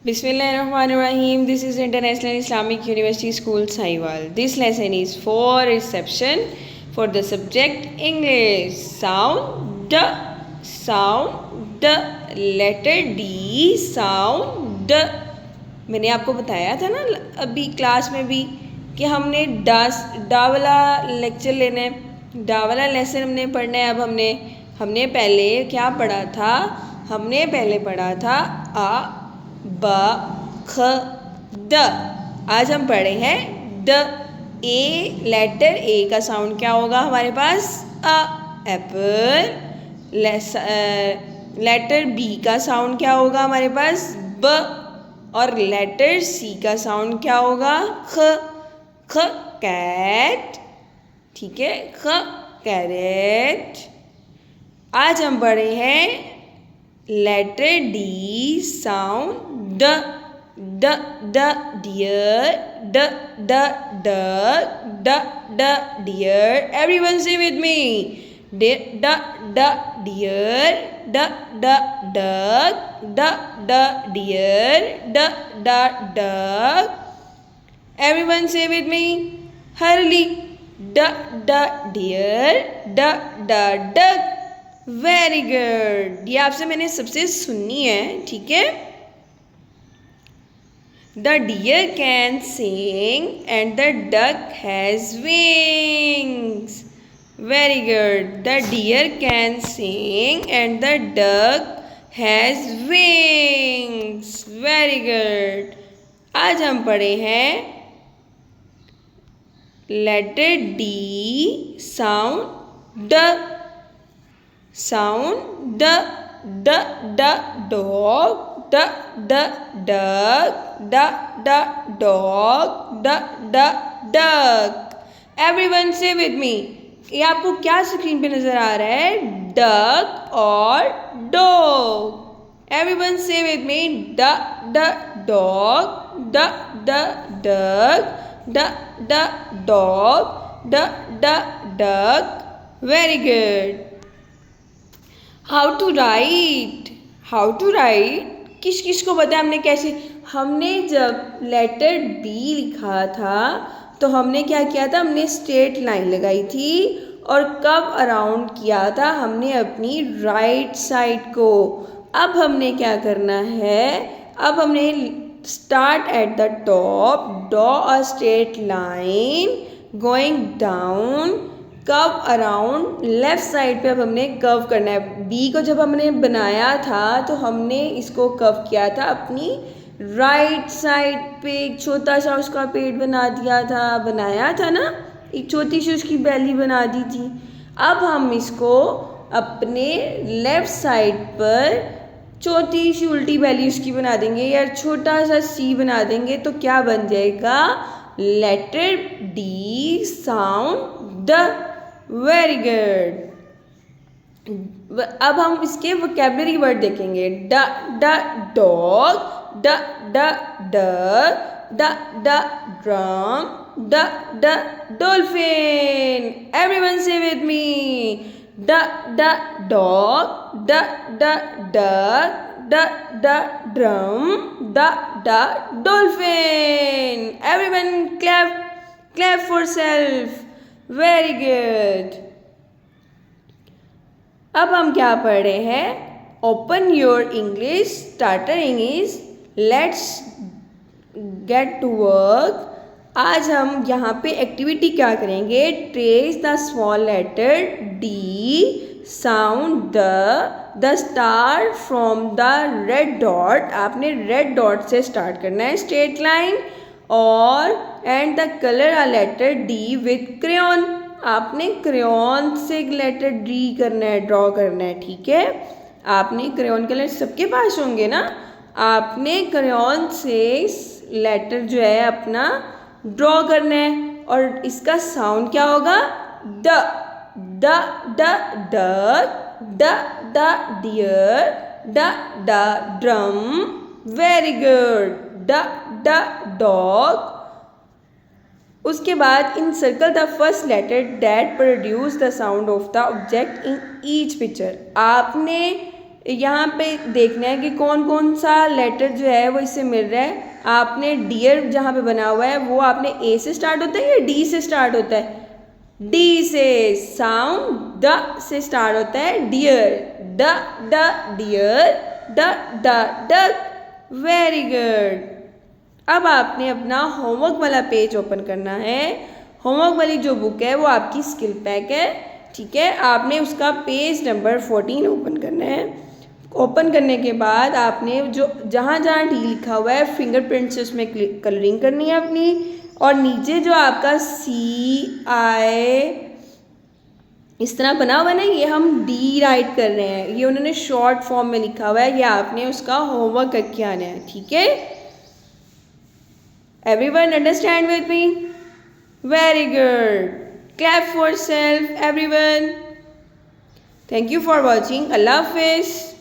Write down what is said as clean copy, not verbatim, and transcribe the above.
Bismillahirrahmanirrahim. This is International Islamic University School Saiwal. This lesson is for reception for the subject English. Sound D, sound D, letter D, sound D. मैंने आपको बताया था ना अभी class में भी कि हमने डा वाला लेक्चर लेना है, डा वाला लेसन हमने पढ़ना है। अब हमने पहले क्या पढ़ा था? हमने पहले पढ़ा था आ ब ख द। आज हम पढ़े हैं द। ए लेटर ए का साउंड क्या होगा हमारे पास? अ एप्पल। लेटर बी का साउंड क्या होगा हमारे पास? ब। और लेटर सी का साउंड क्या होगा? ख। ख कैट, ठीक है, ख कैरेट। आज हम पढ़े हैं लेटर डी साउंड ड। ड ड डियर, ड ड डक, ड ड डियर। एवरीवन से विद मी। ड ड डियर, ड ड डक, ड ड डियर, ड ड डक। एवरीवन से विद मी हरली। ड ड डियर, ड ड डक। Very good. ये आपसे मैंने सबसे सुननी है, ठीक है। The deer can sing and the duck has wings. Very good. The deer can sing and the duck has wings. Very good. आज हम पढ़े हैं लेटर डी साउंड ड। Sound d, d d dog, d d duck, d d dog, d d duck. Everyone say with me. ये आपको क्या screen पे नजर आ रहा है? डक और डॉग। एवरीवन से विद मी। ड ड डॉग, ड ड डक, ड ड डॉग, ड ड duck. Very good. How to write? How to write किस किस को पता है हमने कैसे? हमने जब लेटर डी लिखा था तो हमने क्या किया था? हमने स्ट्रेट लाइन लगाई थी और कब अराउंड किया था हमने अपनी राइट साइड को। अब हमने क्या करना है? अब हमने start at the top, draw a straight line going down, curve around left side पे। अब हमने कर्व करना है। बी को जब हमने बनाया था तो हमने इसको कर्व किया था अपनी राइट साइड पे। एक छोटा सा उसका पेट बना दिया था, बनाया था ना, एक छोटी सी उसकी बैली बना दी थी। अब हम इसको अपने लेफ्ट साइड पर छोटी सी उल्टी बैली उसकी बना देंगे या छोटा सा सी बना देंगे तो क्या बन जाएगा? लेटर डी साउंड द। Very good. अब हम इसके वोकैबुलरी वर्ड देखेंगे। ड ड डॉग, ड ड डक, ड ड ड्रम, ड ड डॉल्फिन। एवरीवन से विद मी। ड ड डॉग, ड ड डक, ड ड ड्रम, ड ड dolphin. Everyone clap, clap for self. Very good. अब हम क्या पढ़ रहे हैं? Open your English, starter English, let's get to work. आज हम यहाँ पे एक्टिविटी क्या करेंगे? Trace the small letter D sound the star from the red dot. आपने रेड डॉट से स्टार्ट करना है, स्ट्रेट लाइन। और and the colour a letter D with crayon. आपने क्रेयॉन से लेटर डी करना है, ड्रॉ करना है, ठीक है। आपने क्रेयॉन कलर सबके पास होंगे ना। आपने क्रेयॉन से लेटर जो है अपना ड्रॉ करना है। और इसका साउंड क्या होगा? द। द ड डक, ड ड डियर, ड ड ड्रम। Very good. ड ड डॉग। उसके बाद in circle the first letter that produce the sound of the object in each picture. आपने यहाँ पे देखना है कि कौन कौन सा लेटर जो है वो इससे मिल रहा है। आपने डियर जहाँ पे बना हुआ है वो आपने ए से स्टार्ट होता है या डी से स्टार्ट होता है? डी से। साउंड द से स्टार्ट होता है, डियर, ड डियर, ड डक। Very good. अब आपने अपना होमवर्क वाला पेज ओपन करना है। होमवर्क वाली जो बुक है वो आपकी स्किल पैक है, ठीक है। आपने उसका पेज नंबर 14 ओपन करना है। ओपन करने के बाद आपने जो जहाँ जहाँ डी लिखा हुआ है फिंगरप्रिंट से उसमें कलरिंग करनी है अपनी। और नीचे जो आपका CI इस तरह बना हुआ है ना, ये हम डी राइट कर रहे हैं, ये उन्होंने शॉर्ट फॉर्म में लिखा हुआ है, ये आपने उसका होमवर्क करके आना है, ठीक है। Everyone understand with me? Very good. Clap for yourself, everyone. Thank you for watching. Allah Hafiz.